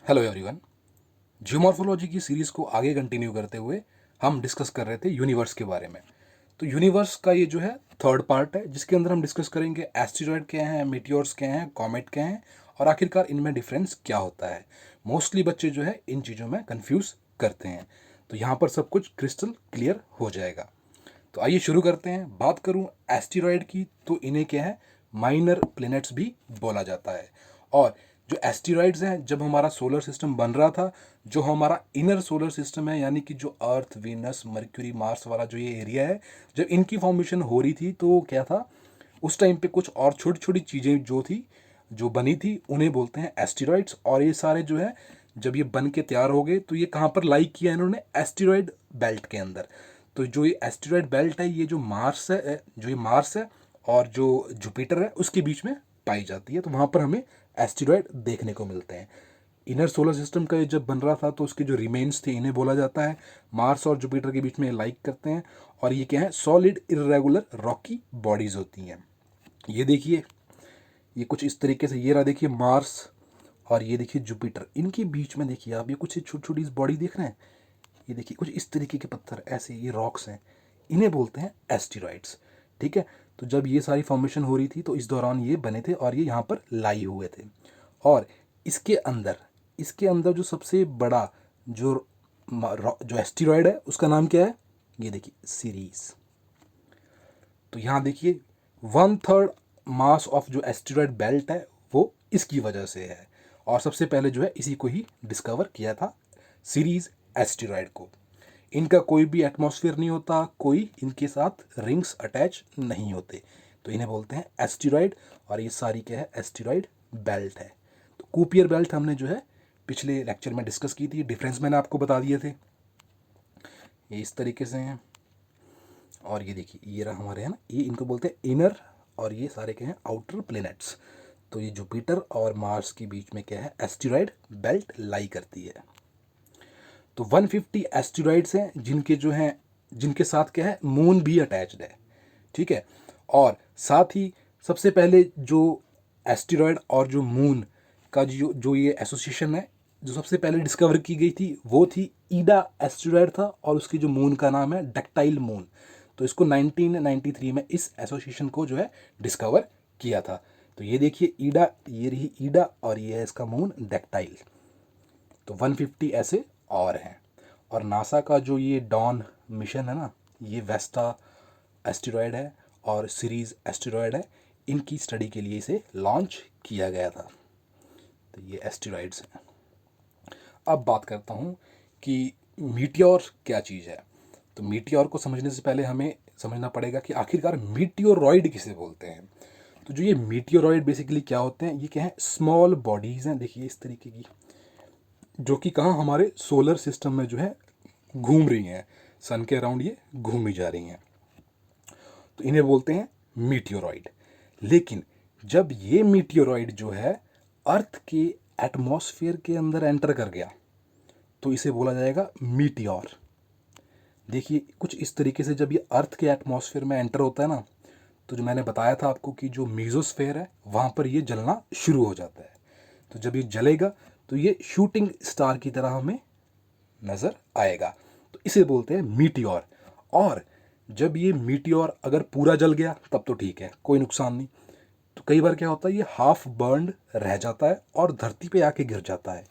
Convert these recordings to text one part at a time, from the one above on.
Hello everyone. Geomorphology की series को आगे कंटिन्यू करते हुए हम डिस्कस कर रहे थे यूनिवर्स के बारे में। तो यूनिवर्स का ये जो है थर्ड पार्ट है, जिसके अंदर हम डिस्कस करेंगे एस्टेरॉयड क्या हैं, मीटियोर्स क्या हैं, कॉमेट क्या हैं और आखिरकार इनमें डिफरेंस क्या होता है। मोस्टली बच्चे जो है इन चीज़ों में कंफ्यूज करते हैं, तो यहाँ पर सब कुछ क्रिस्टल क्लियर हो जाएगा। तो आइए शुरू करते हैं। बात करूँ एस्टेरॉयड की तो इन्हें क्या है, माइनर प्लैनेट्स भी बोला जाता है। और जो एस्टेरॉइड्स हैं, जब हमारा सोलर सिस्टम बन रहा था, जो हमारा इनर सोलर सिस्टम है यानी कि जो अर्थ, वीनस, मर्क्यूरी, मार्स वाला जो ये एरिया है, जब इनकी फॉर्मेशन हो रही थी तो क्या था, उस टाइम पे कुछ और छोटी छोटी चीज़ें जो थी, जो बनी थी, उन्हें बोलते हैं एस्टेरॉइड्स। और ये सारे जो है जब ये बन के तैयार हो गए तो ये कहाँ पर लाई किया इन्होंने, एस्टेरॉयड बेल्ट के अंदर। तो जो ये एस्टेरॉयड बेल्ट है, ये जो मार्स है, जो ये मार्स है और जो जुपिटर है उसके बीच में पाई जाती है। तो वहाँ पर हमें एस्टेरॉयड देखने को मिलते हैं। इनर सोलर सिस्टम का ये जब बन रहा था तो उसके जो रिमेन्स थे इन्हें बोला जाता है। मार्स और जुपिटर के बीच में लाइक करते हैं। और ये क्या है, सॉलिड इरेगुलर रॉकी बॉडीज़ होती हैं। ये देखिए, ये कुछ इस तरीके से, ये रहा देखिए मार्स और ये देखिए जुपिटर, इनके बीच में देखिए आप, ये कुछ छोटी छोटी बॉडी देख रहे हैं। ये देखिए कुछ इस तरीके के पत्थर, ऐसे ये रॉक्स हैं, इन्हें बोलते हैं एस्टेरॉइड्स। ठीक है। तो जब ये सारी फॉर्मेशन हो रही थी तो इस दौरान ये बने थे और ये यहाँ पर लाई हुए थे। और इसके अंदर जो सबसे बड़ा जो एस्टेरॉयड है उसका नाम क्या है, ये देखिए सीरीज। तो यहाँ देखिए 1/3 मास ऑफ जो एस्टेरॉयड बेल्ट है वो इसकी वजह से है। और सबसे पहले जो है इसी को ही डिस्कवर किया था, सीरीज एस्टेरॉयड को। इनका कोई भी एटमॉस्फेयर नहीं होता, कोई इनके साथ रिंग्स अटैच नहीं होते, तो इन्हें बोलते हैं एस्टेरॉयड। और ये सारी क्या है, एस्टेरॉयड बेल्ट है। तो कुपियर बेल्ट हमने जो है पिछले लेक्चर में डिस्कस की थी, डिफरेंस मैंने आपको बता दिए थे। ये इस तरीके से हैं। और ये देखिए, ये रहा हमारे, है ना, ये इनको बोलते हैं इनर, और ये सारे क्या हैं, आउटर प्लैनेट्स। तो ये जुपिटर और मार्स के बीच में क्या है, एस्टेरॉयड बेल्ट लाई करती है। तो 150 एस्टेरॉइड्स हैं जिनके जो हैं, जिनके साथ क्या है, मून भी अटैच्ड है। ठीक है। और साथ ही सबसे पहले जो एस्टेरॉयड और जो मून का जो जो ये एसोसिएशन है, जो सबसे पहले डिस्कवर की गई थी वो थी ईडा एस्टेरॉयड था, और उसकी जो मून का नाम है डक्टाइल मून। तो इसको 1993 में इस एसोसिएशन को जो है डिस्कवर किया था। तो ये देखिए ईडा, ये रही ईडा और ये है इसका मून डक्टाइल। तो 150 ऐसे और हैं। और नासा का जो ये डॉन मिशन है ना, ये वेस्टा एस्टेरॉयड है और सीरीज एस्टेरॉयड है, इनकी स्टडी के लिए इसे लॉन्च किया गया था। तो ये एस्टेरॉयड्स हैं। अब बात करता हूँ कि मीटियोर क्या चीज़ है। तो मीटियोर को समझने से पहले हमें समझना पड़ेगा कि आखिरकार मीटियोरॉइड किसे बोलते हैं। तो जो ये मीटियोरॉइड बेसिकली क्या होते हैं, ये क्या है, स्मॉल बॉडीज़ हैं, देखिए इस तरीके की, जो कि कहाँ, हमारे सोलर सिस्टम में जो है घूम रही हैं, सन के अराउंड ये घूमी जा रही हैं। तो इन्हें बोलते हैं मीटियोरॉइड। लेकिन जब ये मीटियोरॉइड जो है अर्थ के एटमॉस्फेयर के अंदर एंटर कर गया तो इसे बोला जाएगा मीटियोर। देखिए कुछ इस तरीके से, जब ये अर्थ के एटमॉस्फेयर में एंटर होता है ना, तो जो मैंने बताया था आपको कि जो मीजोस्फेयर है वहाँ पर ये जलना शुरू हो जाता है। तो जब ये जलेगा तो ये शूटिंग स्टार की तरह हमें नज़र आएगा। तो इसे बोलते हैं मीटियोर। और जब ये मीटियोर अगर पूरा जल गया तब तो ठीक है, कोई नुकसान नहीं। तो कई बार क्या होता है, ये हाफ बर्न्ड रह जाता है और धरती पे आके गिर जाता है,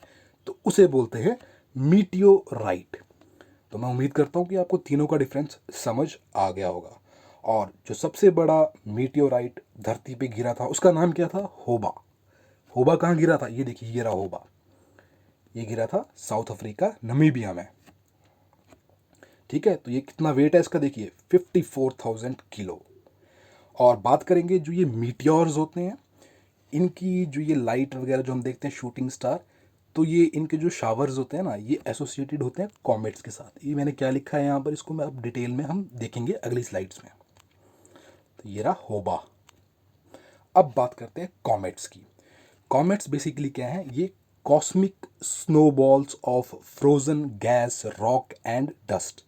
तो उसे बोलते हैं मीटियोराइट। तो मैं उम्मीद करता हूँ कि आपको तीनों का डिफरेंस समझ आ गया होगा। और जो सबसे बड़ा मीटियोराइट धरती पे गिरा था उसका नाम क्या था, होबा। होबा कहाँ गिरा था, ये देखिए ये रहा होबा। ये गिरा था साउथ अफ्रीका, नमीबिया में। ठीक है। तो ये कितना वेट है इसका, देखिए 54,000 किलो। और बात करेंगे जो ये मीटियोर्स होते हैं, इनकी जो ये लाइट वगैरह जो हम देखते हैं, शूटिंग स्टार, तो ये इनके जो शावर्स होते हैं ना, ये एसोसिएटेड होते हैं कॉमेट्स के साथ। ये मैंने क्या लिखा है यहाँ पर, इसको मैं अब डिटेल में हम देखेंगे अगली स्लाइड्स में। तो ये रहा होबा। अब बात करते हैं कॉमेट्स की। कॉमेट्स बेसिकली क्या है, ये cosmic snowballs of frozen gas, rock and dust.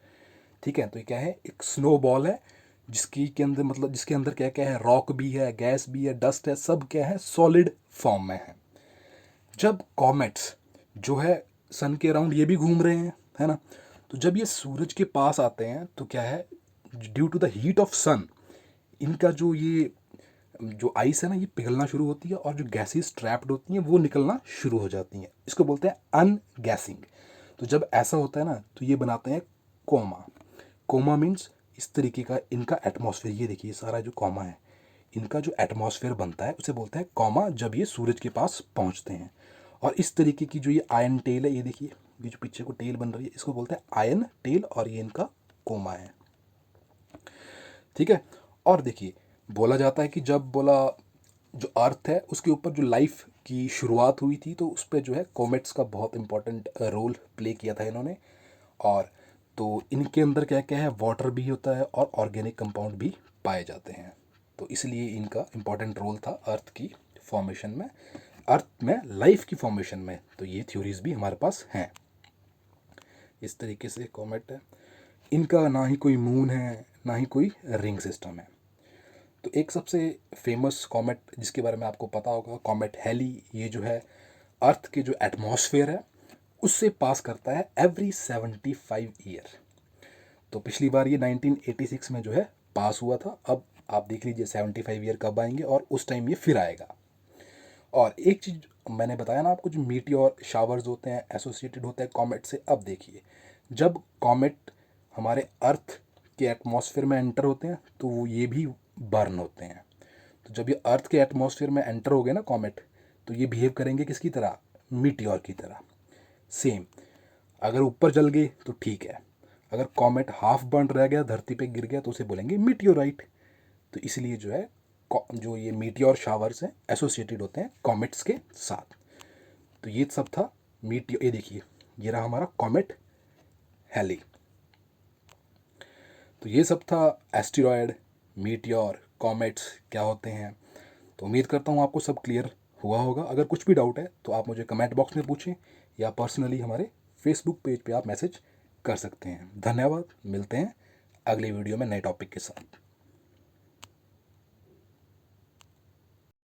ठीक है। तो ये क्या है, एक स्नोबॉल है जिसकी के अंदर, मतलब जिसके अंदर क्या क्या है, रॉक भी है, गैस भी है, डस्ट है, सब क्या है, सॉलिड फॉर्म में है। जब कॉमेट्स जो है सन के अराउंड ये भी घूम रहे हैं, है ना। तो जब ये सूरज के पास आते हैं तो क्या है, due to the heat of sun, इनका जो आइस है ना, ये पिघलना शुरू होती है और जो गैसेस ट्रैप्ड होती हैं वो निकलना शुरू हो जाती हैं। इसको बोलते हैं अनगैसिंग। तो जब ऐसा होता है ना तो ये बनाते हैं कोमा। कोमा मीन्स इस तरीके का इनका एटमॉस्फेयर, ये देखिए सारा जो कोमा है, इनका जो एटमॉस्फेयर बनता है उसे बोलते हैं कोमा, जब ये सूरज के पास पहुंचते हैं। और इस तरीके की जो ये आयन टेल है, ये देखिए ये जो पीछे को टेल बन रही है, इसको बोलते हैं आयन टेल, और ये इनका कोमा है, ठीक है। और देखिए बोला जाता है कि जब बोला जो अर्थ है उसके ऊपर जो लाइफ की शुरुआत हुई थी तो उस पर जो है कॉमेट्स का बहुत इंपॉर्टेंट रोल प्ले किया था इन्होंने। और तो इनके अंदर क्या क्या है, वाटर भी होता है और ऑर्गेनिक कंपाउंड भी पाए जाते हैं। तो इसलिए इनका इम्पॉर्टेंट रोल था अर्थ की फॉर्मेशन में, अर्थ में लाइफ की फॉर्मेशन में। तो ये थ्योरीज भी हमारे पास हैं। इस तरीके से कॉमेट है, इनका ना ही कोई मून है ना ही कोई रिंग सिस्टम है। तो एक सबसे फेमस कॉमेट जिसके बारे में आपको पता होगा, कॉमेट हैली, ये जो है अर्थ के जो एटमॉस्फेयर है उससे पास करता है एवरी 75 ईयर। तो पिछली बार ये 1986 में जो है पास हुआ था। अब आप देख लीजिए 75 ईयर कब आएंगे और उस टाइम ये फिर आएगा। और एक चीज़ मैंने बताया ना आपको, जो मीटियोर शावर्स होते हैं एसोसिएटेड होते हैं कॉमेट से। अब देखिए जब कॉमेट हमारे अर्थ के एटमॉस्फेयर में एंटर होते हैं तो वो ये भी बर्न होते हैं। तो जब ये अर्थ के एटमॉस्फेयर में एंटर हो गए ना कॉमेट, तो ये बिहेव करेंगे किसकी तरह, मीटियोर की तरह। सेम, अगर ऊपर जल गए तो ठीक है, अगर कॉमेट हाफ बर्न रह गया धरती पे गिर गया तो उसे बोलेंगे मीटियोराइट। तो इसलिए जो है जो ये मीटियोर शावर्स हैं एसोसिएटेड होते हैं कॉमेट्स के साथ। तो ये सब था मीटियोर। ये देखिए ये रहा हमारा कॉमेट हैली। तो ये सब था एस्टेरॉयड, मीटियोर, कॉमेट्स क्या होते हैं। तो उम्मीद करता हूँ आपको सब क्लियर हुआ होगा। अगर कुछ भी डाउट है तो आप मुझे कमेंट बॉक्स में पूछें या पर्सनली हमारे फेसबुक पेज पे आप मैसेज कर सकते हैं। धन्यवाद, मिलते हैं अगले वीडियो में नए टॉपिक के साथ।